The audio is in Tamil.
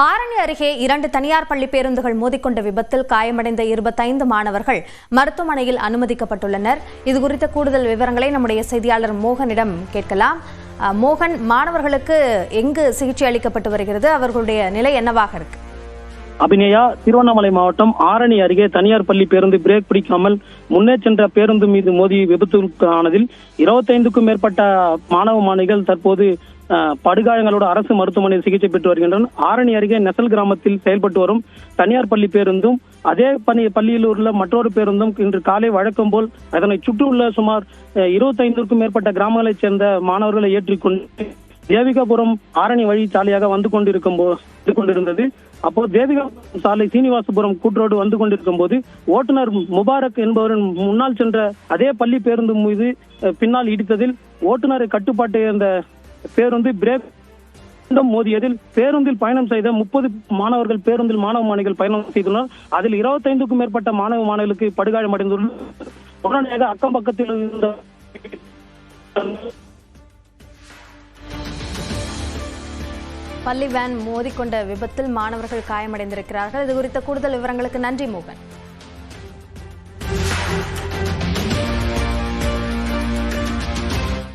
ஆரணி அருகே 2 தனியார் பள்ளி பேருந்துகள் மோதிக்கொண்ட விபத்தில் காயமடைந்த 25 மாணவர்கள் மருத்துவமனையில் அனுமதிக்கப்பட்டுள்ளனர். இதுகுறித்த கூடுதல் விவரங்களை நம்முடைய செய்தியாளர் மோகனிடம் கேட்கலாம். மோகன், மாணவர்களுக்கு எங்கு சிகிச்சை அளிக்கப்பட்டு வருகிறது? அவர்களுடைய நிலை என்னவாக இருக்கு? அபிநயா, திருவண்ணாமலை மாவட்டம் ஆரணி அருகே தனியார் பள்ளி பேருந்து பிரேக் பிடிக்காமல் முன்னே சென்ற பேருந்து மீது மோதி விபத்துக்கானதில் 25க்கும் மேற்பட்ட மாணவ மாணவிகள் தற்போது படுகாயங்களோடு அரசு மருத்துவமனையில் சிகிச்சை பெற்று வருகின்றனர். ஆரணி அருகே நெசல் கிராமத்தில் செயல்பட்டு வரும் தனியார் பள்ளி பேருந்தும் அதே பள்ளியில் உள்ள மற்றொரு பேருந்தும் இன்று காலை வழக்கம் போல் அதனை சுற்றியுள்ள சுமார் 25க்கும் மேற்பட்ட கிராமங்களைச் சேர்ந்த மாணவர்களை ஏற்றிக்கொண்டு தேவிகாபுரம் ஆரணி வழி சாலையாக வந்து கொண்டிருந்தது. அப்போது தேவிகாபுரம் சாலை சீனிவாசபுரம் கூற்றோடு வந்து கொண்டிருக்கும் போது ஓட்டுநர் முபாரக் என்பவரின் முன்னால் சென்ற அதே பள்ளி பேருந்து மீது பின்னால் இடித்ததில் ஓட்டுநரை கட்டுப்பாட்டை இருந்த பேருந்து பிரேக் மோதியதில் பேருந்தில் பயணம் செய்த 30 மாணவர்கள் பேருந்தில் மாணவ மாணவிகள் பயணம் செய்துள்ளனர். அதில் 25க்கும் மேற்பட்ட மாணவ மாணவிகளுக்கு படுகாயம் அடைந்துள்ளனர். உடனடியாக அக்கம் பக்கத்தில் இருந்த பள்ளி வேன் மோதிக்கொண்ட விபத்தில் மாணவர்கள் காயமடைந்திருக்கிறார்கள். இது குறித்த கூடுதல் விவரங்களுக்கு நன்றி மோகன்.